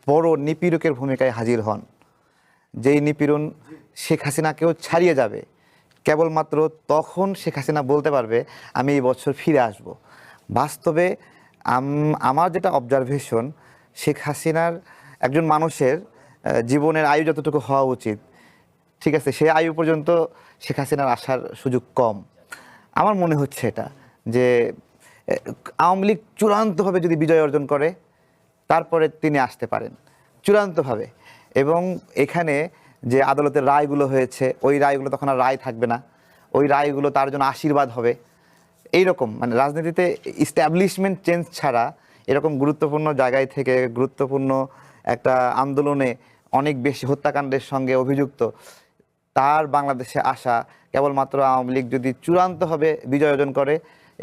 বড় নিপীড়কের ভূমিকায় হাজির হন, যেই নিপীড়ন শেখ হাসিনাকেও ছাড়িয়ে যাবে। কেবলমাত্র তখন শেখ হাসিনা বলতে পারবে আমি এই বছর ফিরে আসব। বাস্তবে আমার যেটা অবজারভেশন, শেখ হাসিনার একজন মানুষের জীবনের আয়ু যতটুকু হওয়া উচিত, ঠিক আছে, সেই আয়ু পর্যন্ত শেখ হাসিনার আসার সুযোগ কম। আমার মনে হচ্ছে এটা যে আওয়ামী লীগ চূড়ান্তভাবে যদি বিজয় অর্জন করে তারপরে তিনি আসতে পারেন চূড়ান্তভাবে। এবং এখানে যে আদালতের রায়গুলো হয়েছে ওই রায়গুলো তখন আর রায় থাকবে না, ওই রায়গুলো তার জন্য আশীর্বাদ হবে। এইরকম মানে রাজনীতিতে ইস্টাবলিশমেন্ট চেঞ্জ ছাড়া এরকম গুরুত্বপূর্ণ জায়গায় থেকে গুরুত্বপূর্ণ একটা আন্দোলনে অনেক বেশি হত্যাকাণ্ডের সঙ্গে অভিযুক্ত তার বাংলাদেশে আসা কেবলমাত্র আওয়ামী লীগ যদি চূড়ান্তভাবে বিজয় অর্জন করে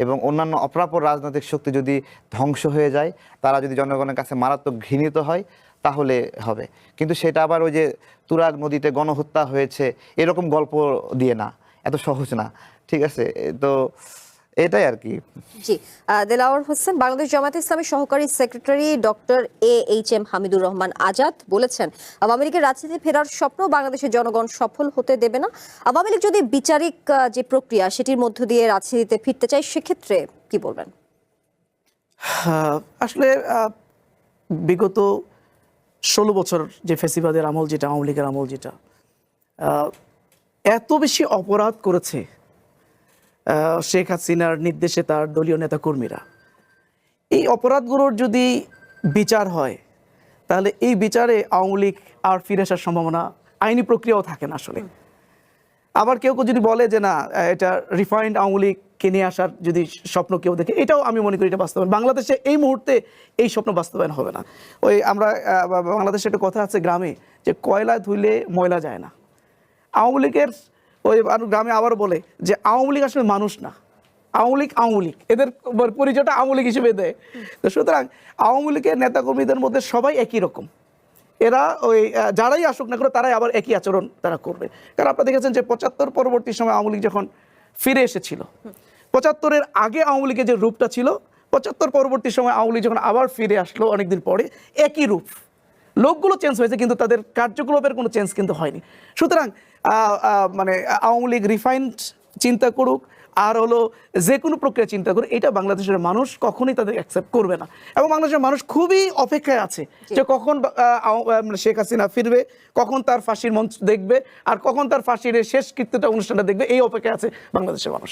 এবং অন্যান্য অপরাপর রাজনৈতিক শক্তি যদি ধ্বংস হয়ে যায়, তারা যদি জনগণের কাছে মারাত্মক ঘৃণিত হয় তাহলে হবে। কিন্তু সেটা আবার ওই যে তুরাগ নদীতে গণহত্যা হয়েছে এরকম গল্প দিয়ে না, এত সহজ না, ঠিক আছে? তো এটাই আর কি। জি, দেলাওয়ার হোসেন, বাংলাদেশ জামায়াতে ইসলামীর সহকারী secretary doctor AHM Hamidur Rahman Azad বলেছেন আওয়ামী লীগের রাজনীতি ফেরার স্বপ্ন বাংলাদেশের জনগণ সফল হতে দেবে না। আওয়ামী লীগ যদি বিচারিক যে প্রক্রিয়া সেটির মধ্য দিয়ে রাজনীতিতে ফিরতে চায় সেক্ষেত্রে কি বলবেন? আসলে বিগত 16 বছর যে ফ্যাসিবাদের আমল, যেটা আওয়ামী লীগের আমল, যেটা এত বেশি অপরাধ করেছে শেখ হাসিনার নির্দেশে তার দলীয় নেতাকর্মীরা, এই অপরাধগুলোর যদি বিচার হয় তাহলে এই বিচারে আওয়ামী লীগ আর ফিরে আসার সম্ভাবনা, আইনি প্রক্রিয়াও থাকে না আসলে। আবার কেউ কেউ যদি বলে যে না এটা রিফাইন্ড আওয়ামী লীগকে নিয়ে আসার যদি স্বপ্ন কেউ দেখে, এটাও আমি মনে করি এটা বাস্তবায়ন বাংলাদেশে এই মুহূর্তে এই স্বপ্ন বাস্তবায়ন হবে না। ওই আমরা বাংলাদেশে একটা কথা আছে গ্রামে যে কয়লা ধুইলে ময়লা যায় না। আওয়ামী লীগের ওই গ্রামে আবার বলে যে আওয়ামী লীগ আসলে মানুষ না, আওয়ামী লীগ এদের পরিচয়টা আওয়ামী লীগ হিসেবে দেয়। তো সুতরাং আওয়ামী লীগের নেতাকর্মীদের মধ্যে সবাই একই রকম, এরা ওই যারাই আসুক না করে তারাই আবার একই আচরণ তারা করবে। কারণ আপনারা দেখেছেন যে 75 পরবর্তী সময় আওয়ামী লীগ যখন ফিরে এসেছিল, 75-এর আগে আওয়ামী লীগের যে রূপটা ছিল, 75 পরবর্তী সময় আওয়ামী লীগ যখন আবার ফিরে আসলো অনেকদিন পরে, একই রূপ, লোকগুলো চেঞ্জ হয়েছে কিন্তু তাদের কার্যকলাপের কোনো চেঞ্জ কিন্তু হয়নি। সুতরাং মানে আওয়ামী লীগ রিফাইন্ড চিন্তা করুক আর হলো যে কোনো প্রক্রিয়া চিন্তা করুক, এটা বাংলাদেশের মানুষ কখনোই তাদের অ্যাকসেপ্ট করবে না। এবং বাংলাদেশের মানুষ খুবই অপেক্ষায় আছে যে কখন শেখ হাসিনা ফিরবে, কখন তার ফাঁসির মঞ্চ দেখবে আর কখন তার ফাঁসির শেষ কৃত্যটা অনুষ্ঠানটা দেখবে, এই অপেক্ষায় আছে বাংলাদেশের মানুষ।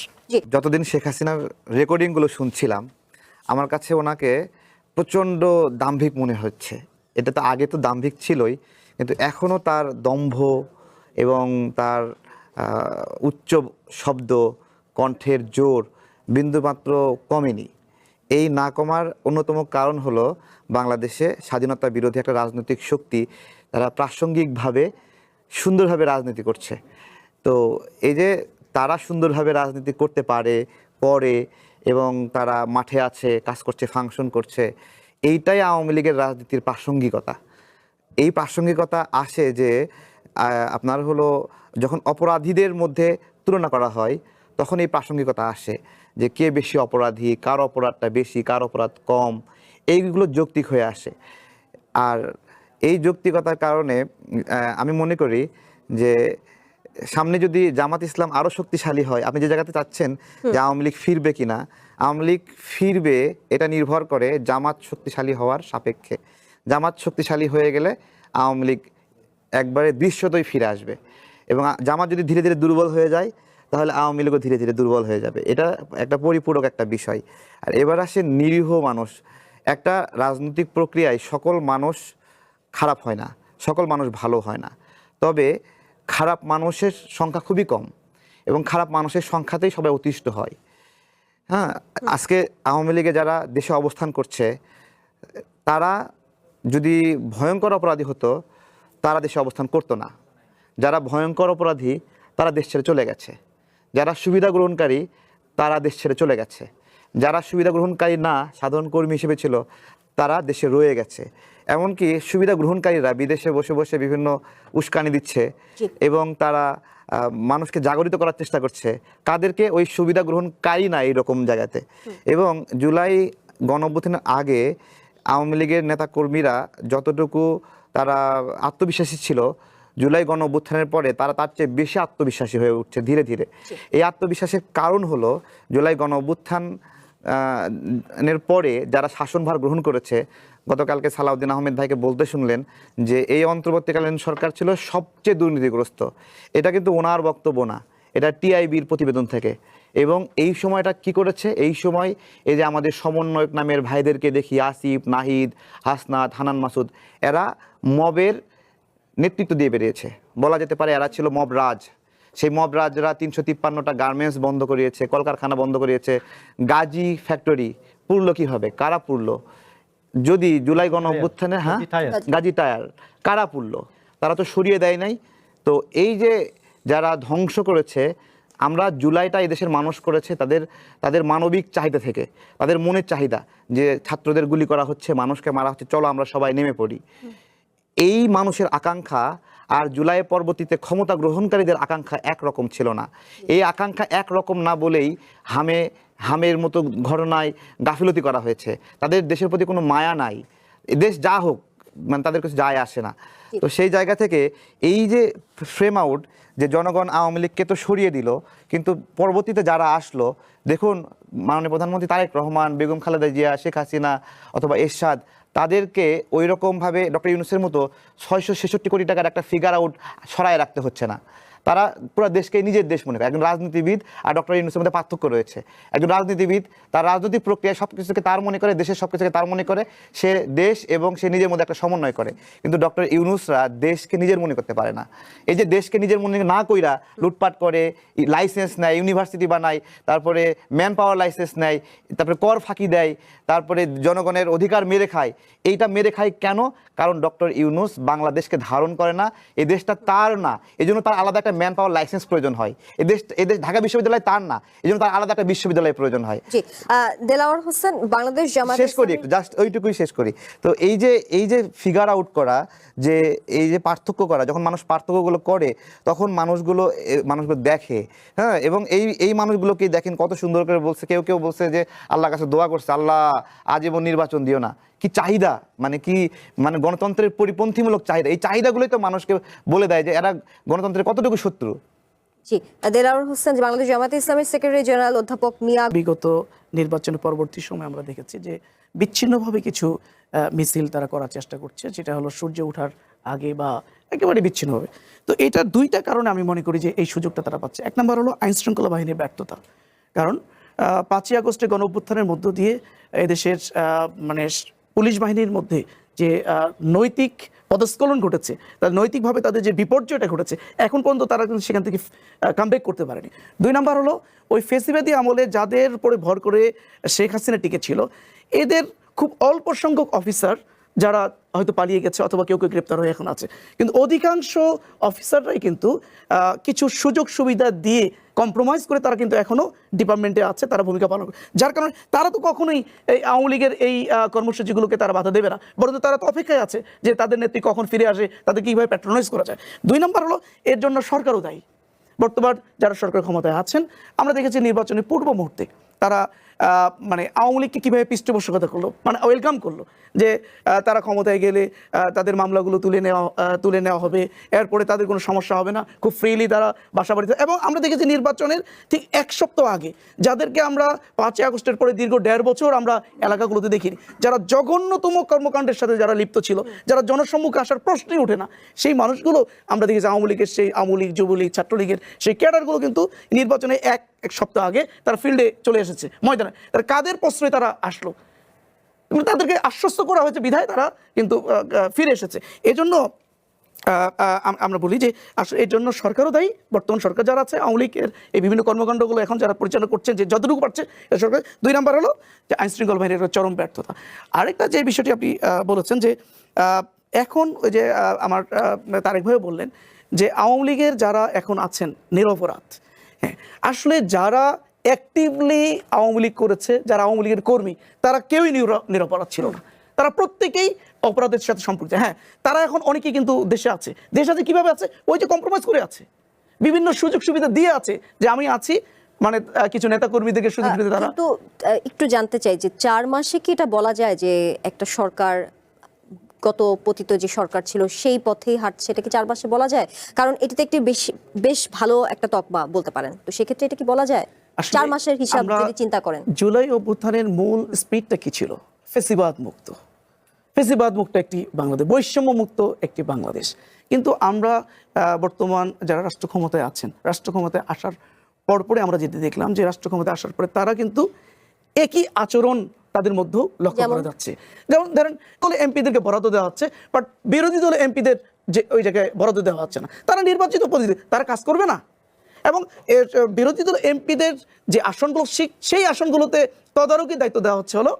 যতদিন শেখ হাসিনার রেকর্ডিংগুলো শুনছিলাম আমার কাছে ওনাকে প্রচণ্ড দাম্ভিক মনে হচ্ছে। এটা তো আগে তো দাম্ভিক ছিলই, কিন্তু এখনও তার দম্ভ এবং তার উচ্চ শব্দ, কণ্ঠের জোর বিন্দুমাত্র কমেনি। এই না কমার অন্যতম কারণ হলো বাংলাদেশে স্বাধীনতা বিরোধী একটা রাজনৈতিক শক্তি, তারা প্রাসঙ্গিকভাবে সুন্দরভাবে রাজনীতি করছে। তো এই যে তারা সুন্দরভাবে রাজনীতি করতে পারে, করে এবং তারা মাঠে আছে, কাজ করছে, ফাংশন করছে, এইটাই আওয়ামী লীগের রাজনীতির প্রাসঙ্গিকতা। এই প্রাসঙ্গিকতা আসে যে আপনার হলো যখন অপরাধীদের মধ্যে তুলনা করা হয় তখন এই প্রাসঙ্গিকতা আসে যে কে বেশি অপরাধী, কার অপরাধটা বেশি, কার অপরাধ কম, এইগুলো যৌক্তিক হয়ে আসে। আর এই যৌক্তিকতার কারণে আমি মনে করি যে সামনে যদি জামাত ইসলাম আরও শক্তিশালী হয়, আপনি যে জায়গাতে চাচ্ছেন যে আওয়ামী লীগ ফিরবে কিনা, আওয়ামী লীগ ফিরবে এটা নির্ভর করে জামাত শক্তিশালী হওয়ার সাপেক্ষে। জামাত শক্তিশালী হয়ে গেলে আওয়ামী লীগ একবারে দৃশ্যতই ফিরে আসবে, এবং জামাত যদি ধীরে ধীরে দুর্বল হয়ে যায় তাহলে আওয়ামী লীগও ধীরে ধীরে দুর্বল হয়ে যাবে। এটা একটা পরিপূরক একটা বিষয়। আর এবার আসে নিরীহ মানুষ। একটা রাজনৈতিক প্রক্রিয়ায় সকল মানুষ খারাপ হয় না, সকল মানুষ ভালো হয় না, তবে খারাপ মানুষের সংখ্যা খুবই কম এবং খারাপ মানুষের সংখ্যাতেই সবাই অতিষ্ঠ হয়। হ্যাঁ, আজকে আওয়ামী লীগে যারা দেশে অবস্থান করছে তারা যদি ভয়ঙ্কর অপরাধী হতো তারা দেশে অবস্থান করতো না। যারা ভয়ঙ্কর অপরাধী তারা দেশ ছেড়ে চলে গেছে, যারা সুবিধা গ্রহণকারী তারা দেশ ছেড়ে চলে গেছে, যারা সুবিধা গ্রহণকারী না সাধারণ কর্মী হিসেবে ছিল তারা দেশে রয়ে গেছে। এমনকি সুবিধা গ্রহণকারীরা বিদেশে বসে বসে বিভিন্ন উস্কানি দিচ্ছে এবং তারা মানুষকে জাগরিত করার চেষ্টা করছে তাদেরকে ওই সুবিধা গ্রহণকারী না এইরকম জায়গাতে। এবং জুলাই গণঅভ্যুত্থানের আগে আওয়ামী লীগের নেতাকর্মীরা যতটুকু তারা আত্মবিশ্বাসী ছিল, জুলাই গণ অভ্যুত্থানের পরে তারা তার চেয়ে বেশি আত্মবিশ্বাসী হয়ে উঠছে ধীরে ধীরে। এই আত্মবিশ্বাসের কারণ হলো জুলাই গণ অভ্যুত্থান এর পরে যারা শাসনভার গ্রহণ করেছে, গতকালকে সালাউদ্দিন আহমেদ ভাইকে বলতে শুনলেন যে এই অন্তর্বর্তীকালীন সরকার ছিল সবচেয়ে দুর্নীতিগ্রস্ত। এটা কিন্তু ওনার বক্তব্য না, এটা টিআইবির প্রতিবেদন থেকে। এবং এই সময়টা কি করেছে, এই সময় এই যে আমাদের সমন্বয়ক নামের ভাইদেরকে দেখি, আসিফ, নাহিদ, হাসনাত, হানান মাসুদ, এরা মবের নেতৃত্ব দিয়ে বেরিয়েছে। বলা যেতে পারে এরা ছিল মব রাজ। সেই মব রাজরা 353টা গার্মেন্টস বন্ধ করিয়েছে, কলকারখানা বন্ধ করিয়েছে। গাজী ফ্যাক্টরি পুরলো কীভাবে, কারা পুরলো? যদি জুলাই গণ অভ্যুত্থানে, হ্যাঁ, গাজী টায়ার কারা পুরলো? তারা তো সরিয়ে দেয় নাই। তো এই যে যারা ধ্বংস করেছে, আমরা জুলাইটা এই দেশের মানুষ করেছে তাদের মানবিক চাহিদা থেকে, তাদের মনের চাহিদা যে ছাত্রদের গুলি করা হচ্ছে, মানুষকে মারা হচ্ছে, চলো আমরা সবাই নেমে পড়ি। এই মানুষের আকাঙ্ক্ষা আর জুলাই পরবর্তীতে ক্ষমতা গ্রহণকারীদের আকাঙ্ক্ষা একরকম ছিল না। এই আকাঙ্ক্ষা একরকম না বলেই হামের মতো ঘটনায় গাফিলতি করা হয়েছে। তাদের দেশের প্রতি কোনো মায়া নাই, দেশ যা হোক মানে তাদের কাছে যায় আসে না। তো সেই জায়গা থেকে এই যে ফ্রেম আউট যে জনগণ আওয়ামী লীগকে তো সরিয়ে দিল, কিন্তু পরবর্তীতে যারা আসলো, দেখুন মাননীয় প্রধানমন্ত্রী তারেক রহমান, বেগম খালেদা জিয়া, শেখ হাসিনা অথবা এরশাদ, তাদেরকে ওই রকমভাবে ডক্টর ইউনূসের মতো 666 কোটি টাকার একটা ফিগার আউট সরায় রাখতে হচ্ছে না। তারা পুরো দেশকে নিজের দেশ মনে করে। একজন রাজনীতিবিদ আর ডক্টর ইউনূসের মধ্যে পার্থক্য রয়েছে। একজন রাজনীতিবিদ তার রাজনৈতিক প্রক্রিয়ায় সব কিছুকে তার মনে করে, দেশের সব কিছুকে তার মনে করে, সে দেশ এবং সে নিজের মধ্যে একটা সমন্বয় করে। কিন্তু ডক্টর ইউনূসরা দেশকে নিজের মনে করতে পারে না। এই যে দেশকে নিজের মনে না কইরা লুটপাট করে, লাইসেন্স নেয়, ইউনিভার্সিটি বানায়, তারপরে ম্যান পাওয়ার লাইসেন্স নেয়, তারপরে কর ফাঁকি দেয়, তারপরে জনগণের অধিকার মেরে খায়। এইটা মেরে খায় কেন? কারণ ডক্টর ইউনূস বাংলাদেশকে ধারণ করে না, এই দেশটা তার না, এই জন্য তার আলাদা একটা ম্যান পাওয়ার লাইসেন্স প্রয়োজন হয়। এই দেশ ঢাকা বিশ্ববিদ্যালয় তার না, এই জন্য তার আলাদা একটা বিশ্ববিদ্যালয়ের প্রয়োজন হয়। জি, দেলাওয়ার হোসেন, বাংলাদেশ জামায়াত শেষ করি, জাস্ট ওইটুকুই শেষ করি। তো এই যে ফিগার আউট করা, যে এই যে পার্থক্য করা, যখন মানুষ পার্থক্যগুলো করে তখন মানুষগুলো দেখে, হ্যাঁ, এবং এই মানুষগুলোকেই দেখেন কত সুন্দর করে বলছে। কেউ বলছে যে আল্লাহর কাছে দোয়া করছে, আল্লাহ আজীবন নির্বাচন দিও না। কি চাহিদা, মানে গণতন্ত্রের পরিপন্থীমূলক চাহিদা। এই চাহিদাগুলোই তো মানুষকে বলে দেয় যে এরা গণতন্ত্রের কতটুকু শত্রু। জি, দেলাওয়ার হোসেন, বাংলাদেশ জামায়াত ইসলামীর সেক্রেটারি জেনারেল অধ্যাপক মিয়া। বিগত নির্বাচনের পরবর্তী সময় আমরা দেখেছি যে বিচ্ছিন্নভাবে কিছু মিছিল তারা করার চেষ্টা করছে, যেটা হলো সূর্য ওঠার আগে বা একেবারে বিচ্ছিন্নভাবে। তো এটা দুইটা কারণে আমি মনে করি যে এই সুযোগটা তারা পাচ্ছে। এক নম্বর হলো আইনশৃঙ্খলা বাহিনীর ব্যর্থতা। কারণ 5ই আগস্টে গণ অভ্যুত্থানের মধ্য দিয়ে এদেশের মানে পুলিশ বাহিনীর মধ্যে যে নৈতিক পদস্খলন ঘটেছে, তার নৈতিকভাবে তাদের যে বিপর্যয়টা ঘটেছে, এখন পর্যন্ত তারা কিন্তু সেখান থেকে কামব্যাক করতে পারেনি। 2 নম্বর হলো ওই ফেসিবাদী আমলে যাদের উপরে ভর করে শেখ হাসিনা টিকে ছিল, এদের খুব অল্প সংখ্যক অফিসার যারা হয়তো পালিয়ে গেছে অথবা কেউ গ্রেপ্তার হয়ে এখন আছে, কিন্তু অধিকাংশ অফিসাররাই কিন্তু কিছু সুযোগ সুবিধা দিয়ে কম্প্রোমাইজ করে তারা কিন্তু এখনো ডিপার্টমেন্টে আছে, তারা ভূমিকা পালন করে। যার কারণে তারা তো কখনোই এই আওয়ামী লীগের এই কর্মসূচিগুলোকে তারা বাধা দেবে না, বরং তারা তো অপেক্ষায় আছে যে তাদের নেত্রী কখন ফিরে আসে, তাদের কীভাবে প্যাট্রোনাইজ করা যায়। 2 নম্বর হলো এর জন্য সরকারও দায়ী। বর্তমান যারা সরকার ক্ষমতায় আছেন, আমরা দেখেছি নির্বাচনের পূর্ব মুহূর্তে তারা মানে আওয়ামী লীগকে কীভাবে পৃষ্ঠপোষকতা করলো, মানে ওয়েলকাম করলো যে তারা ক্ষমতায় গেলে তাদের মামলাগুলো তুলে নেওয়া হবে, এরপরে তাদের কোনো সমস্যা হবে না, খুব ফ্রিলি তারা বাসা বাড়িতে। এবং আমরা দেখেছি নির্বাচনের ঠিক 1 সপ্তাহ আগে যাদেরকে আমরা 5ই আগস্টের পরে দীর্ঘ 1.5 বছর আমরা এলাকাগুলোতে দেখিনি, যারা জঘন্যতম কর্মকাণ্ডের সাথে যারা লিপ্ত ছিল, যারা জনসম্মুখে আসার প্রশ্নই ওঠে না, সেই মানুষগুলো আমরা দেখেছি আওয়ামী লীগের, সেই আওয়ামী লীগ, যুবলীগ, ছাত্রলীগের সেই ক্যাডারগুলো কিন্তু নির্বাচনে এক সপ্তাহ আগে তারা ফিল্ডে চলে এসেছে, ময়দানে। তারা কাদের প্রশ্রয় তারা আসলো, তাদেরকে আশ্বস্ত করা হয়েছে বিধায় তারা কিন্তু ফিরে এসেছে। এজন্য আমরা বলি যে আসলে এর জন্য সরকারও দায়ী, বর্তমান সরকার যারা আছে আওয়ামী লীগের এই বিভিন্ন কর্মকাণ্ডগুলো এখন যারা পরিচালনা করছেন, যে যতটুকু পারছে সরকার। 2 নম্বর হলো যে আইনশৃঙ্খলা বাহিনীর চরম ব্যর্থতা। আরেকটা যে বিষয়টি আপনি বলেছেন যে এখন ওই যে আমার তারেক ভাইও বললেন যে আওয়ামী লীগের যারা এখন আছেন নিরপরাধ, হ্যাঁ, আসলে যারা অ্যাক্টিভলি আওয়ামী লীগ করেছে, যারা আওয়ামী লীগের কর্মী, তারা কেউই নিরপরাধ ছিল না, তারা প্রত্যেকেই অপরাধের সাথে সম্পৃক্ত। হ্যাঁ, তারা এখন অনেকেই কিন্তু দেশে আছে। দেশে আছে কিভাবে আছে? ওই যে কম্প্রোমাইজ করে আছে, বিভিন্ন সুযোগ সুবিধা দিয়ে আছে যে আমি আছি, মানে কিছু নেতা কর্মীদেরকে সুযোগ দিতে তারা। কিন্তু একটু জানতে চাই যে 4 মাসে কি এটা বলা যায় যে একটা সরকার গত পতিত যে সরকার ছিল সেই পথেই হাঁটছে, এটা কি 4 মাসে বলা যায়? কারণ এটাতে একটি বেশ ভালো একটা তকমা বলতে পারেন, তো সেক্ষেত্রে এটা কি বলা যায় 4 মাসের হিসাব যদি চিন্তা করেন? জুলাই অভ্যুত্থানের মূল স্পিডটা কি ছিল? ফেসিবাদ মুক্ত, ফেসিবাদ মুক্ত একটি বাংলাদেশ, বৈষম্য মুক্ত একটি বাংলাদেশ। কিন্তু আমরা বর্তমান যারা রাষ্ট্র ক্ষমতায় আছেন, রাষ্ট্র ক্ষমতায় আসার পরপরে আমরা যেটি দেখলাম যে রাষ্ট্র ক্ষমতায় আসার পরে তারা কিন্তু একই আচরণ তাদের মধ্যে লক্ষ্য করা যাচ্ছে। যেমন ধরেন দলে এমপিদেরকে বরাদ্দ দেওয়া হচ্ছে, বাট বিরোধী দলে এমপিদের যে ওই জায়গায় বরাদ্দ দেওয়া হচ্ছে না। তারা নির্বাচিত প্রতিনিধি, তারা কাজ করবে না। এবং বিরোধী দল এমপিদের যে আসনগুলো সেই আসনগুলোতে তদারকির দায়িত্ব দেওয়া হচ্ছে হলো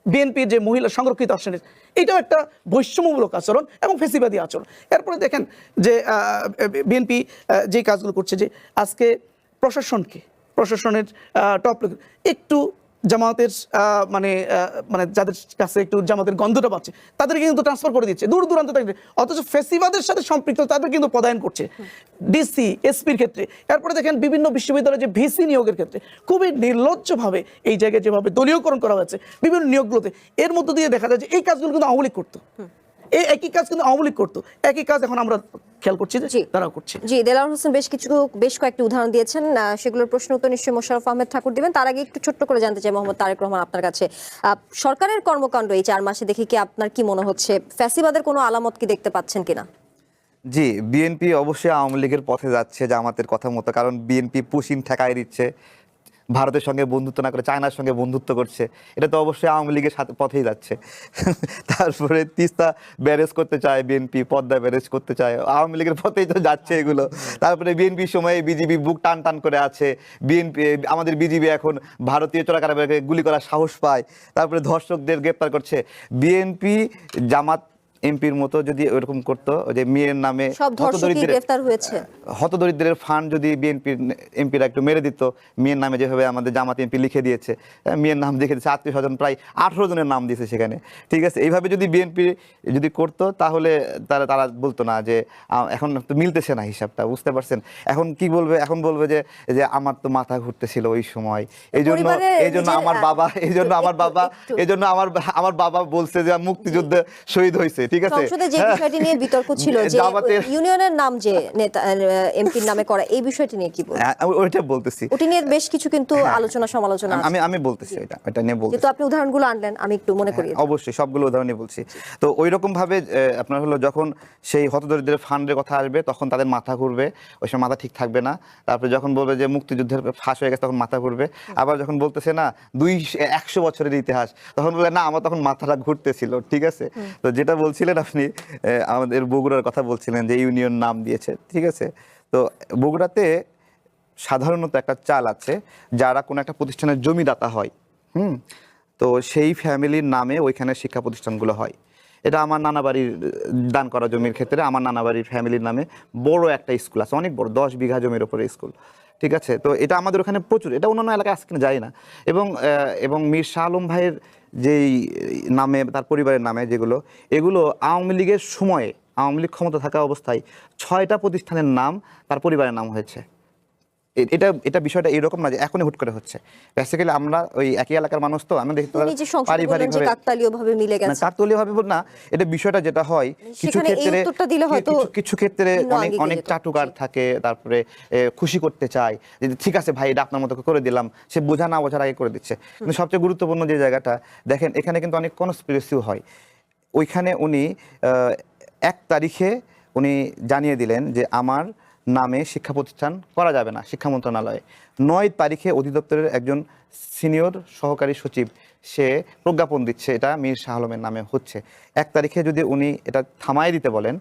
বিএনপির যে মহিলা সংরক্ষিত আসনের। এটাও একটা বৈষম্যমূলক আচরণ এবং ফেসিবাদী আচরণ। এরপরে দেখেন যে বিএনপি যে কাজগুলো করছে, যে আজকে প্রশাসনের টপ একটু জামাতের মানে যাদের কাছে একটু জামাতের গন্ধটা পাচ্ছে তাদেরকে কিন্তু ট্রান্সফার করে দিচ্ছে দূর দূরান্ত থেকে, অথচ ফেসিবাদের সাথে সম্পৃক্ত তাদের কিন্তু পদায়ন করছে ডিসি এসপির ক্ষেত্রে। এরপরে দেখেন বিভিন্ন বিশ্ববিদ্যালয়ে যে ভিসি নিয়োগের ক্ষেত্রে খুবই নির্লজ্জভাবে এই জায়গায় যেভাবে দলীয়করণ করা হয়েছে বিভিন্ন নিয়োগগুলোতে, এর মধ্য দিয়ে দেখা যায় যে এই কাজগুলো কিন্তু আওয়ামী লীগ করতো। এই একই কাজ কিন্তু আওয়ামী লীগ করতো, একই কাজ এখন আমরা খেয়াল করছি যে তারাও করছে। জি, দেলাওয়ার হোসেন বেশ কয়েকটি উদাহরণ দিয়েছেন, সেগুলোর প্রশ্ন উত্তর নিশ্চয়ই মোশাররফ আহমেদ ঠাকুর দিবেন। তার আগে একটু ছোট্ট করে জানতে চাই মোহাম্মদ তারেক রহমান আপনার কাছে, সরকারের কর্মকাণ্ড এই 4 মাসে দেখে কি আপনার কি মনে হচ্ছে? ফ্যাসিবাদের কোনো আলামত কি দেখতে পাচ্ছেন কিনা? জি, বিএনপি অবশ্যই আওয়ামী লীগের পথে যাচ্ছে জামাতের কথা মতো, কারণ বিএনপি পুশিন ঠেকায় দিচ্ছে, ভারতের সঙ্গে বন্ধুত্ব না করে চায়নার সঙ্গে বন্ধুত্ব করছে। এটা তো অবশ্যই আওয়ামী লীগের সাথে পথেই যাচ্ছে। তারপরে তিস্তা ব্যারেজ করতে চায় বিএনপি, পদ্মা ব্যারেজ করতে চায়, আওয়ামী লীগের পথেই তো যাচ্ছে এগুলো। তারপরে বিএনপির সময়ে বিজিবি বুক টান টান করে আছে, বিএনপি আমাদের বিজিবি এখন ভারতীয় চোরাকারবারিকে গুলি করার সাহস পায়, তারপরে ধর্ষকদের গ্রেপ্তার করছে। বিএনপি জামাত এমপির মতো যদি এরকম করতো যে মেয়ের নামে হতদরিদ্রের ফান্ড যদি বিএনপির এমপিরা একটু মেরে দিত, মেয়ের নামে যেভাবে আমাদের জামাত এমপি লিখে দিয়েছে, মেয়ের নাম লিখে দিয়েছে, আত্মীয় স্বজন প্রায় 18 জনের নাম দিয়েছে সেখানে, ঠিক আছে। এইভাবে যদি বিএনপি যদি করতো তাহলে তারা বলতো না যে এখন তো মিলতেছে না হিসাবটা, বুঝতে পারছেন। এখন কি বলবে? এখন বলবে যে আমার তো মাথা ঘুরতেছিল ওই সময়, এই জন্য আমার বাবা বলছে যে মুক্তিযুদ্ধে শহীদ হয়েছে, ঠিক আছে। সংসদে যে বিষয়টি নিয়ে বিতর্ক ছিল যে ইউনিয়নের নাম যে নেতা এমপির নামে করা, এই বিষয়টি নিয়ে কি বলবেন? ওইটা বলতেছি, ওটি নিয়ে বেশ কিছু কিন্তু আলোচনা সমালোচনা আমি বলতেছি, এটা নিয়ে বলতেছি। কিন্তু আপনি উদাহরণগুলো আনলেন, আমি একটু মনে করি। অবশ্যই সবগুলো উদাহরণই বলছি। তো ওই রকম ভাবে আপনার হলো যখন সেই হতদরিদ্রের ফান্ডের কথা আসবে তখন তাদের মাথা ঘুরবে, ওই সময় মাথা ঠিক থাকবে না। তারপরে যখন বলবে যে মুক্তিযুদ্ধের ফাঁস হয়ে গেছে তখন মাথা ঘুরবে। আবার যখন বলতেছে না 100 বছরের ইতিহাস, তখন বলবে না আমার তখন মাথাটা ঘুরতেছিল, ঠিক আছে। তো যেটা বলছিলেন আপনি আমাদের বগুড়ার কথা বলছিলেন যে ইউনিয়ন নাম দিয়েছে, ঠিক আছে। তো বগুড়াতে সাধারণত একটা চাল আছে, যারা কোনো একটা প্রতিষ্ঠানের জমিদাতা হয়, তো সেই ফ্যামিলির নামে ওইখানে শিক্ষা প্রতিষ্ঠানগুলো হয়। এটা আমার নানা বাড়ির দান করা জমির ক্ষেত্রে আমার নানা বাড়ির ফ্যামিলির নামে বড় একটা স্কুল আছে, অনেক বড়, 10 বিঘা জমির উপরে স্কুল, ঠিক আছে। তো এটা আমাদের ওখানে প্রচুর, এটা অন্যান্য এলাকায় আজকে যায় না। এবং মীর শাহ আলম ভাইয়ের যেই নামে তার পরিবারের নামে এগুলো আওয়ামী লীগের সময়ে, আওয়ামী লীগ ক্ষমতা থাকা অবস্থায় 6টা প্রতিষ্ঠানের নাম তার পরিবারের নাম হয়েছে। এটা বিষয়টা এরকম না যে এখনই হুট করে হচ্ছে। বেসিক্যালি আমরা ওই একই এলাকার মানুষ, তো আমি দেখতে পারিবারিকভাবে কাকতালীয়ভাবে মিলে গেছে, কাকতালীয়ভাবে না, এটা বিষয়টা যেটা হয় কিছু ক্ষেত্রে অনেক চাটুকার থাকে, তারপরে খুশি করতে চায় যে ঠিক আছে ভাই এটা আপনার মতো করে দিলাম, সে বোঝা না বোঝার আগে করে দিচ্ছে। কিন্তু সবচেয়ে গুরুত্বপূর্ণ যে জায়গাটা দেখেন, এখানে কিন্তু অনেক কনস্পিরেসিও হয়। ওইখানে উনি 1 তারিখে উনি জানিয়ে দিলেন যে আমার নামে শিক্ষা প্রতিষ্ঠান করা যাবে না শিক্ষা মন্ত্রণালয়ে। 9 তারিখে অধিদপ্তরের একজন সিনিয়র সহকারী সচিব সে প্রজ্ঞাপন দিচ্ছে এটা মীর শাহ আলমের নামে হচ্ছে। 1 তারিখে যদি উনি এটা থামায় দিতে বলেন,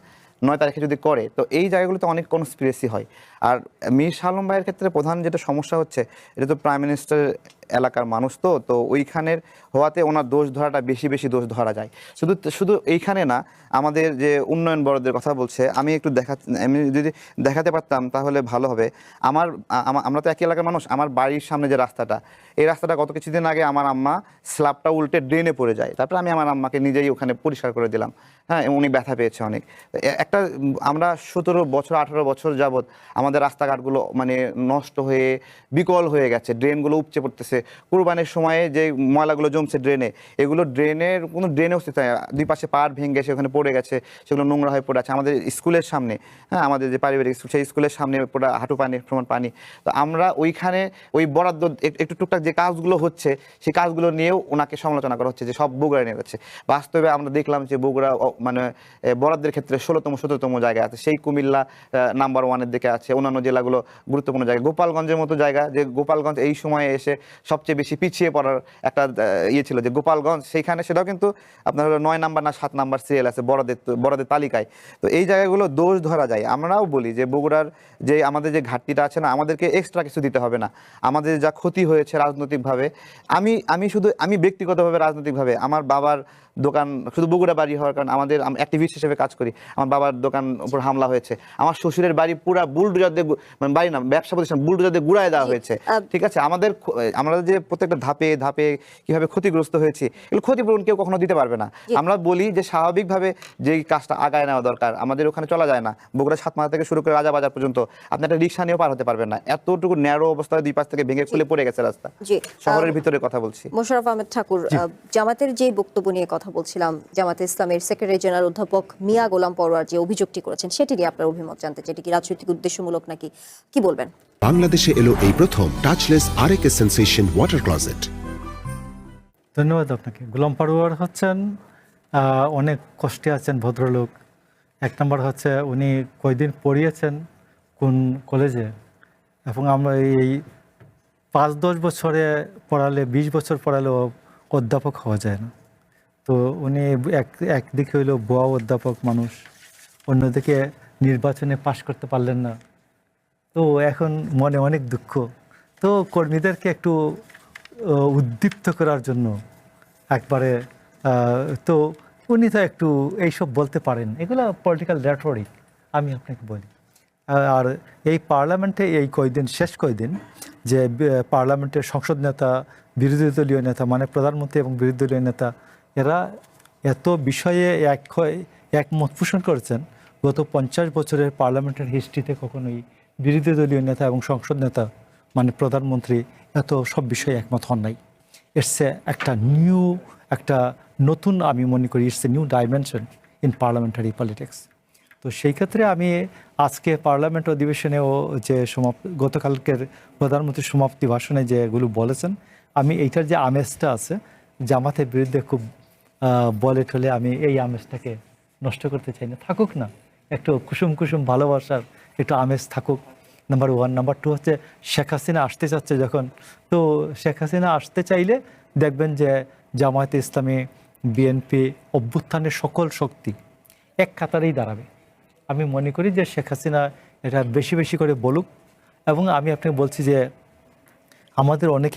9 তারিখে যদি করে, তো এই জায়গাগুলোতে অনেক কনস্পিরেসি হয়। আর মীর শাহ আলম ভাইয়ের ক্ষেত্রে প্রধান যেটা সমস্যা হচ্ছে, এটা তো প্রাইম মিনিস্টার এলাকার মানুষ, তো ওইখানের হওয়াতে ওনার দোষ ধরাটা বেশি বেশি দোষ ধরা যায়। শুধু শুধু এইখানে না, আমাদের যে উন্নয়ন বরাদ্দের কথা বলছে, আমি যদি দেখাতে পারতাম তাহলে ভালো হবে। আমরা তো একই এলাকার মানুষ। আমার বাড়ির সামনে যে রাস্তাটা, এই রাস্তাটা গত কিছুদিন আগে আমার আম্মা স্ল্যাবটা উল্টে ড্রেনে পড়ে যায়, তারপরে আমি আমার আম্মাকে নিজেই ওখানে পরিষ্কার করে দিলাম। হ্যাঁ, উনি ব্যথা পেয়েছে অনেক। আমরা 17 বছর 18 বছর যাবৎ আমাদের রাস্তাঘাটগুলো মানে নষ্ট হয়ে বিকল হয়ে গেছে, ড্রেনগুলো উপচে পড়তেছে। কুরবানির সময়ে যে ময়লাগুলো জমছে ড্রেনে, এগুলো ড্রেনের কোনো ড্রেনে অস্তিত্ব নেই। দুই পাশে পাড় ভেঙে গেছে, ওখানে পড়ে গেছে, সেগুলো নোংরা হয়ে পড়ে আছে আমাদের স্কুলের সামনে। হ্যাঁ, আমাদের যে পারিবারিক স্কুল, সেই স্কুলের সামনে পুরো হাঁটু পানি সমান পানি। তো আমরা ওইখানে ওই বরাদ্দ একটু টুকটাক যে কাজগুলো হচ্ছে, সেই কাজগুলো নিয়েও ওনাকে সমালোচনা করা হচ্ছে যে সব বগুড়া নিয়ে যাচ্ছে। বাস্তবে আমরা দেখলাম যে বগুড়া মানে বরাদ্দের ক্ষেত্রে 16তম 17তম জায়গায় আছে, সেই কুমিল্লা নাম্বার 1-এর দিকে আছে, অন্যান্য জেলাগুলো গুরুত্বপূর্ণ জায়গা। গোপালগঞ্জের মতো জায়গা, যে গোপালগঞ্জ এই সময়ে এসে সবচেয়ে বেশি পিছিয়ে পড়ার একটা ইয়ে ছিল যে গোপালগঞ্জ, সেইখানে সেটাও কিন্তু আপনার হলো 9 নাম্বার না 7 নাম্বার সিরিয়াল আছে বরাদ্দের তালিকায়। তো এই জায়গাগুলো দোষ ধরা যায়। আমরাও বলি যে বগুড়ার যে আমাদের যে ঘাটতিটা আছে না, আমাদেরকে এক্সট্রা কিছু দিতে হবে না। আমাদের যা ক্ষতি হয়েছে রাজনৈতিকভাবে, আমি ব্যক্তিগতভাবে রাজনৈতিকভাবে আমার বাবার দোকান, শুধু বগুড়া বাড়ি হওয়ার কারণে আমাদের অ্যাক্টিভিস্ট হিসেবে কাজ করি, আমার বাবার দোকান উপর হামলা হয়েছে, আমার শ্বশুরের বাড়ি পুরা বুলডোজার দিয়ে, মানে বাড়ি না ব্যবসা প্রতিষ্ঠান, বুলডোজার দিয়ে গুড়ায় দেওয়া হয়েছে। ঠিক আছে, আমরা যে প্রত্যেকটা ধাপে ধাপে কিভাবে ক্ষতিগ্রস্ত হয়েছি, এগুলো ক্ষতিপূরণ কেউ কখনো দিতে পারবে না। আমরা বলি যে স্বাভাবিকভাবে যে কাজটা আগায় নেওয়া দরকার, আমাদের ওখানে চলা যায় না। বগুড়া 7 মাথা থেকে শুরু করে রাজাবাজার পর্যন্ত আপনি একটা রিক্সা নিয়েও পার হতে পারবেন না, এতটুকু ন্যারো অবস্থায় দুই পাশ থেকে ভেঙে খুলে পড়ে গেছে রাস্তা। শহরের ভিতরে কথা বলছি। মোশাররফ আহমেদ ঠাকুর, জামাতের যে বক্তব্য নিয়ে কথা বলছিলাম, জামাতে ইসলামের সেক্রেটারি জেনারেল অধ্যাপক মিয়া গোলাম পরোয়ার যে অভিযোগটি করেছেন, সেটি নিয়ে আপনার অভিমত জানতে চাই। এটি কি রাজনৈতিক উদ্দেশ্যমূলক নাকি, কি বলবেন? বাংলাদেশে এলো এই প্রথম টাচলেস আরএকে সেন্সেশন ওয়াটার ক্লোজেট। ধন্যবাদ আপনাকে। গোলাম পরোয়ার হচ্ছেন অনেক কষ্টে আছেন ভদ্রলোক। এক নম্বর হচ্ছে উনি কয়দিন পড়িয়েছেন কোন কলেজে, এবং আমরা এই 5-10 বছরে পড়ালে, 20 বছর পড়ালেও অধ্যাপক হওয়া যায় না। তো উনি একদিকে হইল ভুয়া অধ্যাপক মানুষ, অন্যদিকে নির্বাচনে পাশ করতে পারলেন না। তো এখন মনে অনেক দুঃখ। তো কর্মীদেরকে একটু উদ্দীপ্ত করার জন্য একবারে তো উনি তো একটু এইসব বলতে পারেন, এগুলো পলিটিক্যাল রেটরিক আমি আপনাকে বলি। আর এই পার্লামেন্টে এই শেষ কয়দিন যে পার্লামেন্টের সংসদ নেতা, বিরোধী দলীয় নেতা, মানে প্রধানমন্ত্রী এবং বিরোধী দলীয় নেতা, এরা এত বিষয়ে একমত পোষণ করেছেন, গত 50 বছরের পার্লামেন্টের হিস্ট্রিতে কখনোই বিরোধী দলীয় নেতা এবং সংসদ নেতা মানে প্রধানমন্ত্রী এত সব বিষয়ে একমত হন নাই। একটা নতুন, আমি মনে করি it's a new dimension in parliamentary politics. তো সেই ক্ষেত্রে আমি আজকে পার্লামেন্ট অধিবেশনেও যে গতকালকের প্রধানমন্ত্রীর সমাপ্তি ভাষণে যেগুলো বলেছেন, আমি এইটার যে আমেজটা আছে জামাতের বিরুদ্ধে খুব বলে ঠলে, আমি এই আমেজটাকে নষ্ট করতে চাই না। থাকুক না, একটু কুসুম কুসুম ভালোবাসার একটু আমেজ থাকুক, নাম্বার 1। নাম্বার 2 হচ্ছে শেখ হাসিনা আসতে চাচ্ছে যখন, তো শেখ হাসিনা আসতে চাইলে দেখবেন যে জামায়াতে ইসলামী, বিএনপি, অভ্যুত্থানের সকল শক্তি এক কাতারেই দাঁড়াবে। আমি মনে করি যে শেখ হাসিনা এটা বেশি বেশি করে বলুক। এবং আমি আপনাকে বলছি যে আমাদের অনেকে